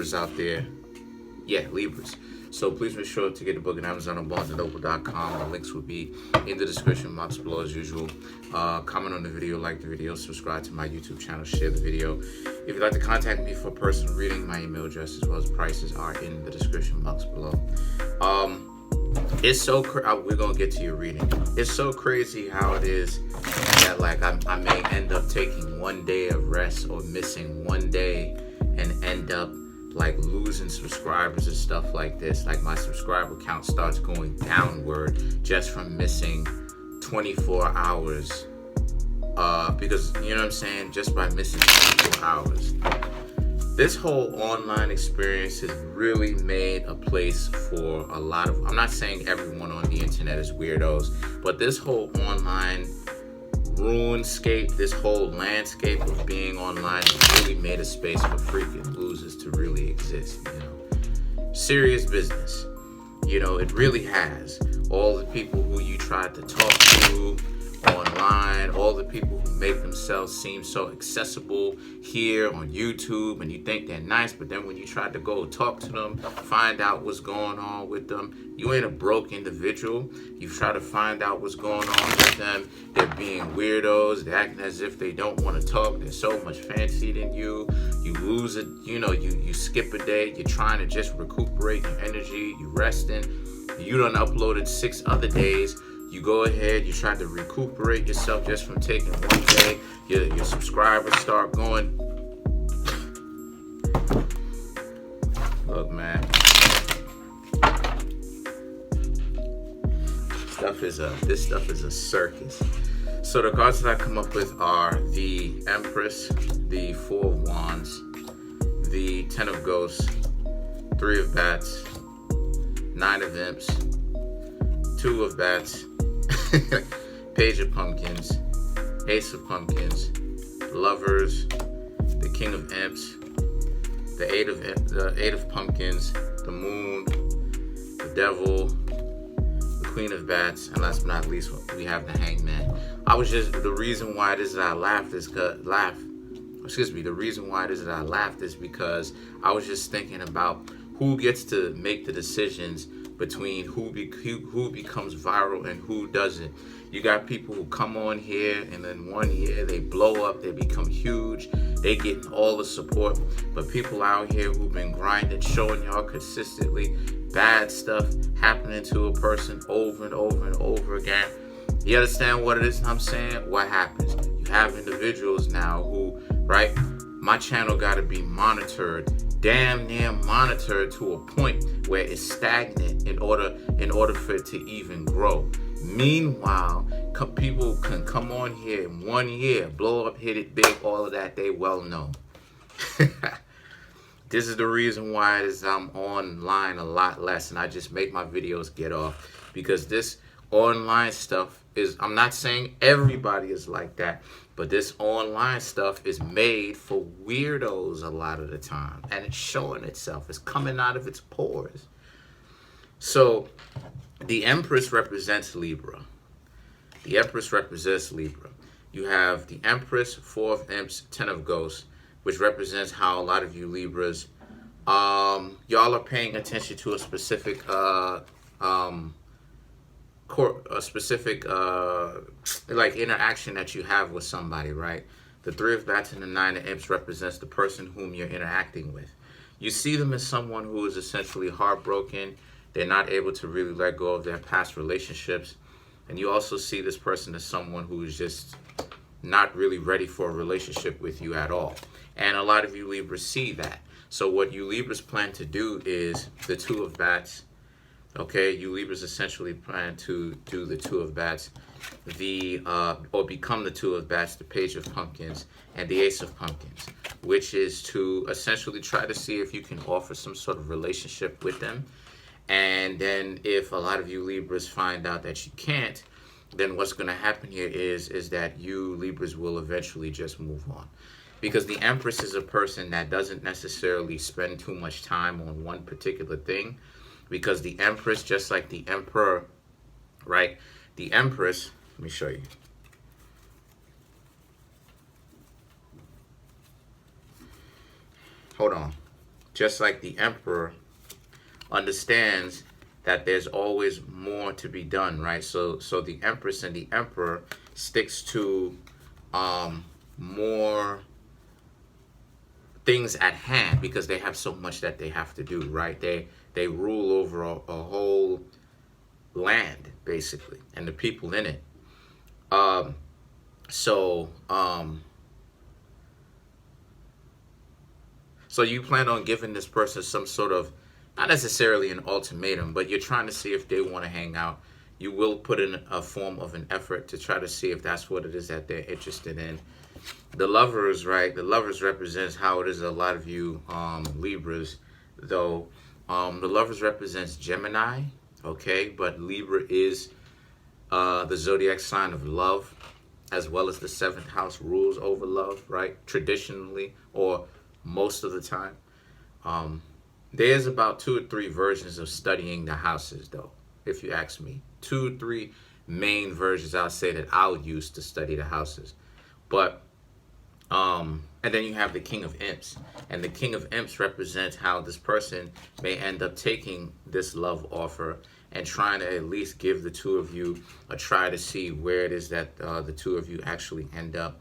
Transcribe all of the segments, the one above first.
Libras out there. Yeah, Libras. So please make sure to get the book at Amazon or BarnesandNoble.com. The links will be in the description box below as usual. Comment on the video, like the video, subscribe to my YouTube channel, share the video. If you'd like to contact me for personal reading, my email address as well as prices are in the description box below. It's so we're gonna get to your reading. It's so crazy how it is that like I may end up taking one day of rest or missing one day and end up like losing subscribers and stuff like this. Like my subscriber count starts going downward just from missing 24 hours. Because you know what I'm saying, just by missing 24 hours. This whole online experience has really made a place for a lot of, I'm not saying everyone on the internet is weirdos, but this whole online runescape, this whole landscape of being online has really made a space for freaking losers to really exist, you know. Serious business. You know, it really has. All the people who you tried to talk to online, all the people who make themselves seem so accessible here on YouTube, and you think they're nice, but then when you try to go talk to them, find out what's going on with them, you ain't a broke individual. You try to find out what's going on with them, they're being weirdos, they're acting as if they don't want to talk, they're so much fancier than you. You lose it, you know, you skip a day, you're trying to just recuperate your energy, you resting, you done uploaded 6 other days. You go ahead, you try to recuperate yourself just from taking one day. Your subscribers start going. Look, man. This stuff is a circus. So the cards that I come up with are the Empress, the 4 of Wands, the 10 of Ghosts, 3 of Bats, 9 of Imps, 2 of Bats, Page of Pumpkins, Ace of Pumpkins, Lovers, the King of Imps, the 8 of Pumpkins, the Moon, the Devil, the Queen of Bats, and last but not least, we have the Hangman. The reason why it is that I laughed is because I was just thinking about who gets to make the decisions between who becomes viral and who doesn't. You got people who come on here and then 1 year they blow up, they become huge, they get all the support. But people out here who've been grinding, showing y'all consistently bad stuff happening to a person over and over and over again. You understand what it is I'm saying? What happens? You have individuals now who, right? My channel got to be monitored, damn near monitored to a point where it's stagnant in order for it to even grow. Meanwhile, people can come on here in 1 year, blow up, hit it big, all of that, they well know. This is the reason why it is I'm online a lot less and I just make my videos get off, because this online stuff is, I'm not saying everybody is like that, but this online stuff is made for weirdos a lot of the time. And it's showing itself. It's coming out of its pores. So the Empress represents Libra. The Empress represents Libra. You have the Empress, 4 of Imps, 10 of Ghosts, which represents how a lot of you Libras, y'all are paying attention to a specific like interaction that you have with somebody, right? The 3 of Bats and the 9 of Imps represents the person whom you're interacting with. You see them as someone who is essentially heartbroken. They're not able to really let go of their past relationships. And you also see this person as someone who is just not really ready for a relationship with you at all. And a lot of you Libras see that. So what you Libras plan to do is the 2 of Bats. Okay, you Libras essentially plan to do the 2 of Bats, or become the 2 of Bats, the Page of Pumpkins, and the Ace of Pumpkins, which is to essentially try to see if you can offer some sort of relationship with them. And then if a lot of you Libras find out that you can't, then what's going to happen here is that you Libras will eventually just move on. Because the Empress is a person that doesn't necessarily spend too much time on one particular thing. Because the Empress, just like the Emperor, right? The Empress, let me show you. Hold on. just like the Emperor, understands that there's always more to be done, right? So the Empress and the Emperor sticks to more things at hand because they have so much that they have to do, right? They rule over a whole land basically, and the people in it. So you plan on giving this person some sort of, not necessarily an ultimatum, but you're trying to see if they want to hang out. You will put in a form of an effort to try to see if that's what it is that they're interested in. The Lovers, right? The Lovers represents how it is a lot of you Libras, though. The Lovers represents Gemini, okay? But Libra is the zodiac sign of love, as well as the 7th house rules over love, right? Traditionally, or most of the time. There's about 2 or 3 versions of studying the houses, though, if you ask me. 2 or 3 main versions I'll say that I would use to study the houses. But and then you have the King of Imps, and the King of Imps represents how this person may end up taking this love offer and trying to at least give the 2 of you a try to see where it is that the 2 of you actually end up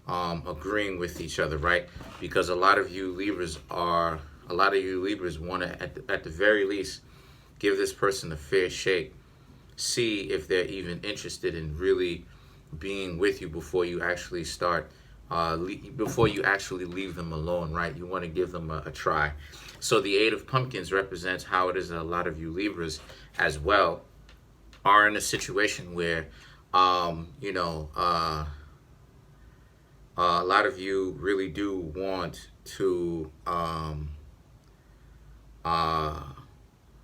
agreeing with each other, right? Because a lot of you Libras want to, at the very least, give this person a fair shake, see if they're even interested in really being with you before you actually start, before you actually leave them alone, right? You want to give them a try. So the 8 of Pumpkins represents how it is that a lot of you Libras as well are in a situation where, a lot of you really do want to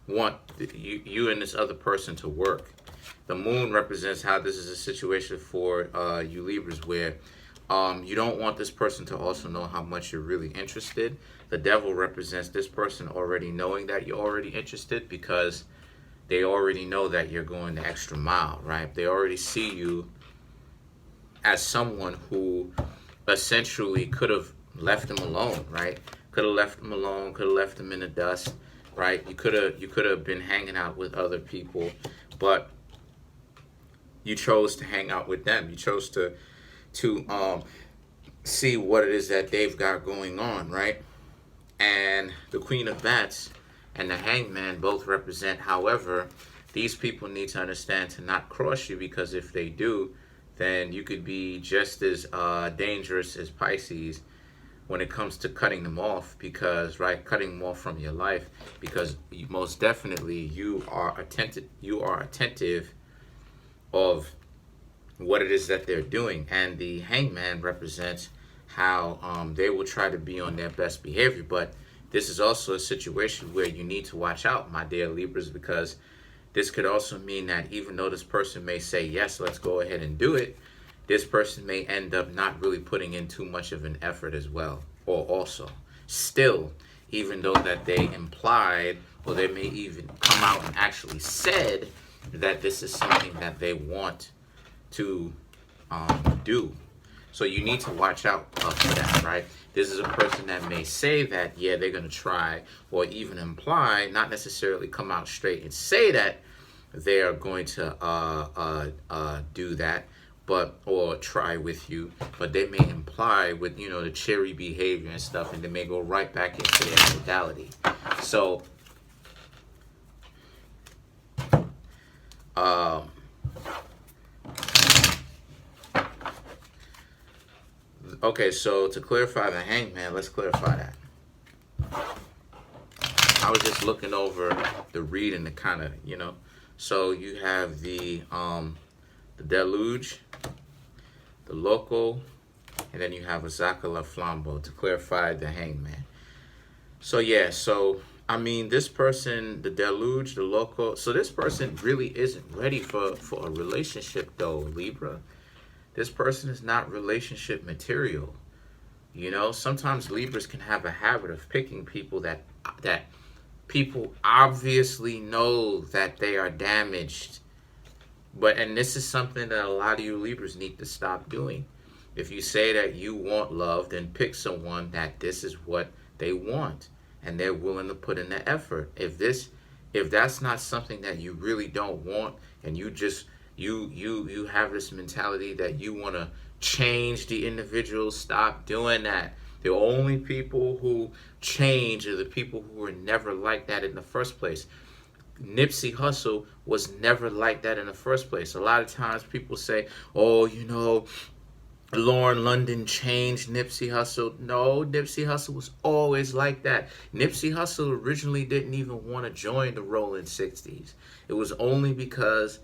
want you and this other person to work. The Moon represents how this is a situation for you Libras where you don't want this person to also know how much you're really interested. The Devil represents this person already knowing that you're already interested because they already know that you're going the extra mile, right? They already see you as someone who essentially could have left them alone, right? Could have left them alone, could have left them in the dust, right? You could have been hanging out with other people, but you chose to hang out with them. You chose to see what it is that they've got going on, right? And the Queen of Bats and the Hangman both represent, however, these people need to understand to not cross you, because if they do, then you could be just as dangerous as Pisces when it comes to cutting them off, because, right, cutting them off from your life, because most definitely you are attentive of what it is that they're doing. And the Hangman represents how they will try to be on their best behavior, but this is also a situation where you need to watch out, my dear Libras, because this could also mean that even though this person may say, yes, let's go ahead and do it, this person may end up not really putting in too much of an effort as well. Or also, still, even though that they implied, or they may even come out and actually said that this is something that they want to do. So you need to watch out for that, right? This is a person that may say that, yeah, they're going to try, or even imply, not necessarily come out straight and say that they are going to do that, or try with you, but they may imply with, the cherry behavior and stuff, and they may go right back into their modality. So, okay, so to clarify the Hangman, let's clarify that. I was just looking over the reading to kind of, So you have the Deluge, the Loco, and then you have a Zakala Flambeau to clarify the Hangman. So yeah, I mean, this person, the Deluge, the Loco, so this person really isn't ready for a relationship though, Libra. This person is not relationship material. Sometimes Libras can have a habit of picking people that people obviously know that they are damaged. And this is something that a lot of you Libras need to stop doing. If you say that you want love, then pick someone that this is what they want. and they're willing to put in the effort. If that's not something that you really don't want, and you just you have this mentality that you want to change the individual, stop doing that. The only people who change are the people who were never like that in the first place. Nipsey Hussle was never like that in the first place. A lot of times people say, oh, Lauren London changed Nipsey Hussle. No, Nipsey Hussle was always like that. Nipsey Hussle originally didn't even want to join the Rolling 60s. It was only because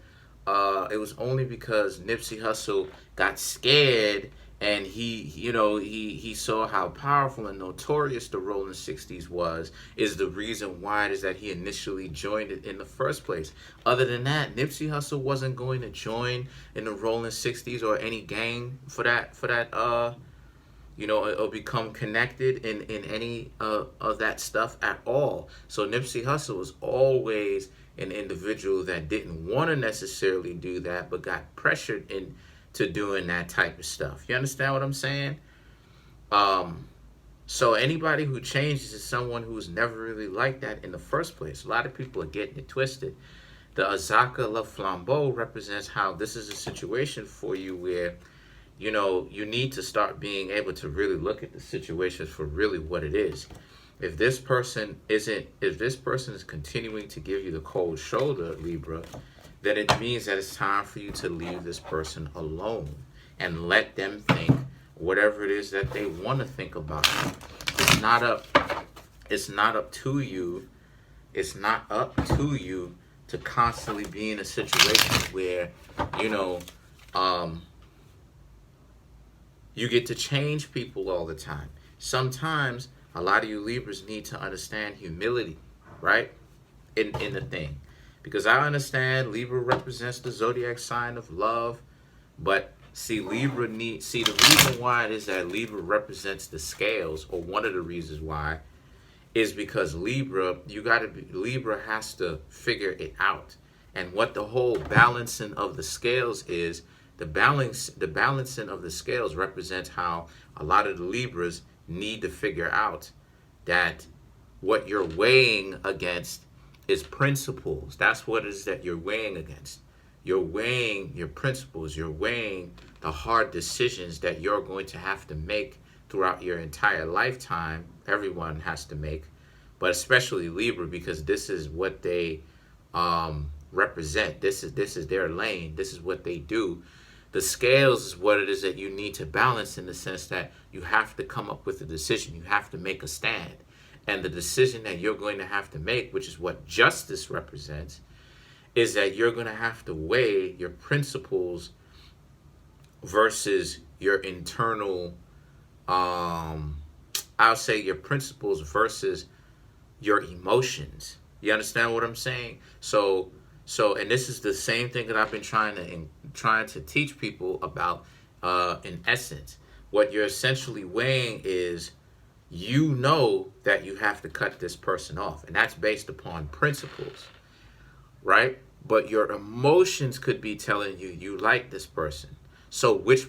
Nipsey Hussle got scared, and he saw how powerful and notorious the Rolling 60s is the reason why it is that he initially joined it in the first place. Other than that, Nipsey Hussle wasn't going to join in the Rolling 60s or any gang for that or become connected in any of that stuff at all. So Nipsey Hussle was always an individual that didn't want to necessarily do that, but got pressured into doing that type of stuff. You understand what I'm saying? So anybody who changes is someone who's never really like that in the first place. A lot of people are getting it twisted. The Azaka La Flambeau represents how this is a situation for you where, you need to start being able to really look at the situation for really what it is. If this person is continuing to give you the cold shoulder, Libra, then it means that it's time for you to leave this person alone and let them think whatever it is that they want to think about you. It's not up to you. It's not up to you to constantly be in a situation where, you get to change people all the time. Sometimes a lot of you Libras need to understand humility, right? In the thing. Because I understand Libra represents the zodiac sign of love, but the reason why it is that Libra represents the scales, or one of the reasons why, is because Libra has to figure it out. And what the whole balancing of the scales is, the balancing of the scales represents how a lot of the Libras need to figure out that what you're weighing against is principles. That's what it is that you're weighing against. You're weighing your principles. You're weighing the hard decisions that you're going to have to make throughout your entire lifetime. Everyone has to make, but especially Libra, because this is what they represent. This is their lane. This is what they do. The scales is what it is that you need to balance, in the sense that you have to come up with a decision. You have to make a stand. And the decision that you're going to have to make, which is what justice represents, is that you're going to have to weigh your principles versus your internal, I'll say your principles versus your emotions. You understand what I'm saying? So, and this is the same thing that I've been trying to teach people about. In essence, what you're essentially weighing is, that you have to cut this person off, and that's based upon principles, right? But your emotions could be telling you you like this person. So which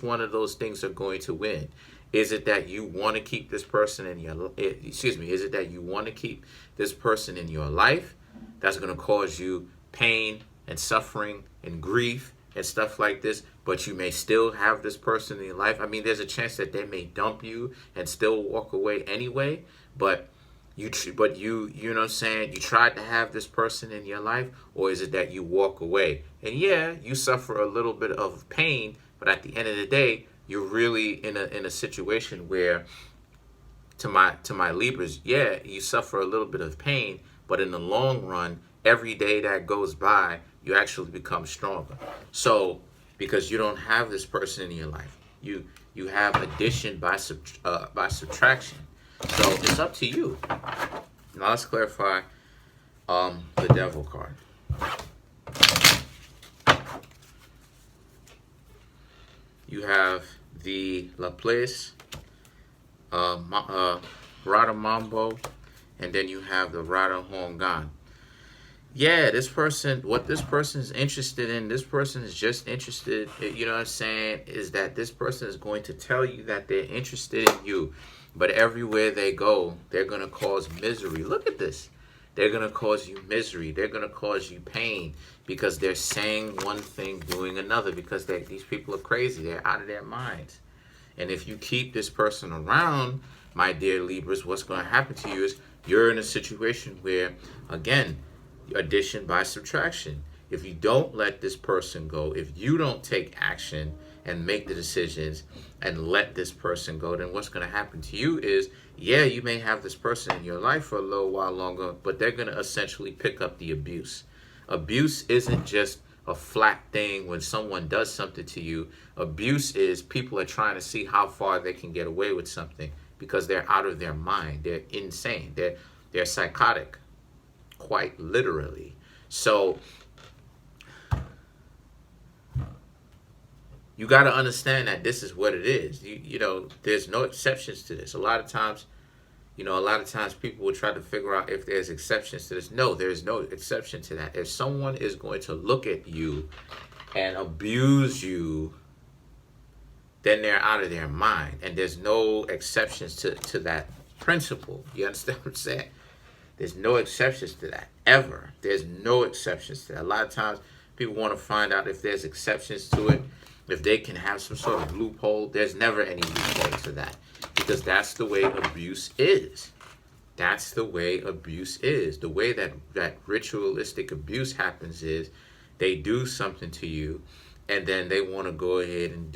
one of those things are going to win? Is it that you want to keep this person in your Is it that you want to keep this person in your life? That's going to cause you pain and suffering and grief and stuff like this, but you may still have this person in your life. I mean, there's a chance that they may dump you and still walk away anyway, but you know what I'm saying, you tried to have this person in your life. Or is it that you walk away and you suffer a little bit of pain, but at the end of the day, you're really in a situation where, to my Libras, you suffer a little bit of pain, but in the long run, every day that goes by, you actually become stronger. So, because you don't have this person in your life, you have addition by subtraction. So it's up to you. Now let's clarify the Devil card. You have the Laplace, Rada Mambo, and then you have the Rada Hongan. This person, what this person is interested in, this person is just interested, you know what I'm saying, is that this person is going to tell you that they're interested in you. But everywhere they go, they're going to cause misery. Look at this. They're going to cause you misery. They're going to cause you pain because they're saying one thing, doing another, because these people are crazy. They're out of their minds. And if you keep this person around, my dear Libras, what's going to happen to you is you're in a situation where, again, addition by subtraction. If you don't let this person go, if you don't take action and make the decisions and let this person go, then what's going to happen to you is, yeah, you may have this person in your life for a little while longer, but they're going to essentially pick up the abuse. Abuse isn't just a flat thing when someone does something to you. Abuse is people are trying to see how far they can get away with something because they're out of their mind. They're insane. They're psychotic, quite literally. So you got to understand that this is what it is. You know, there's no exceptions to this. A lot of times people will try to figure out if there's exceptions to this. No, there's no exception to that. If someone is going to look at you and abuse you, then they're out of their mind. And there's no exceptions to that principle. You understand what I'm saying? There's no exceptions to that, ever. There's no exceptions to that. A lot of times people want to find out if there's exceptions to it, if they can have some sort of loophole. There's never any loophole to that, because that's the way abuse is. That's the way abuse is. The way that ritualistic abuse happens is they do something to you, and then they want to go ahead and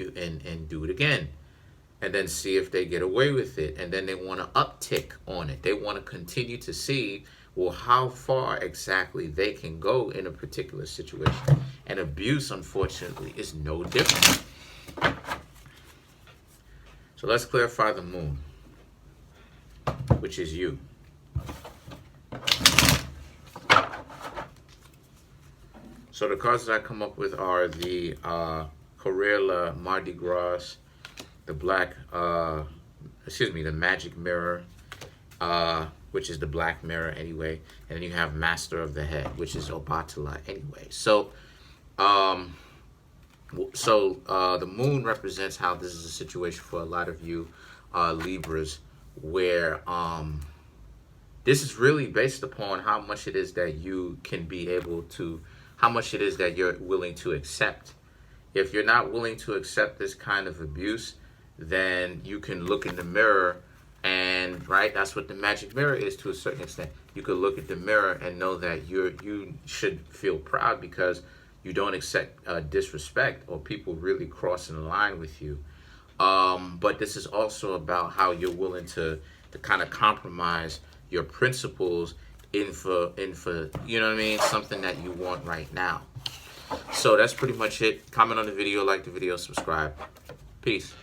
do it again, and then see if they get away with it, and then they want to uptick on it. They want to continue to see, well, how far exactly they can go in a particular situation. And abuse, unfortunately, is no different. So let's clarify the moon, which is you. So the cards that I come up with are the Corella Mardi Gras, the the Magic Mirror, which is the Black Mirror anyway, and then you have Master of the Head, which is Obatala anyway. So the moon represents how this is a situation for a lot of you Libras, where this is really based upon how much it is that you can be able to, how much it is that you're willing to accept. If you're not willing to accept this kind of abuse, then you can look in the mirror and, right, that's what the magic mirror is to a certain extent. You could look at the mirror and know that you should feel proud because you don't accept disrespect or people really crossing the line with you. But this is also about how you're willing to kind of compromise your principles in for you know what I mean, something that you want right now. So that's pretty much it. Comment on the video, like the video, subscribe. Peace.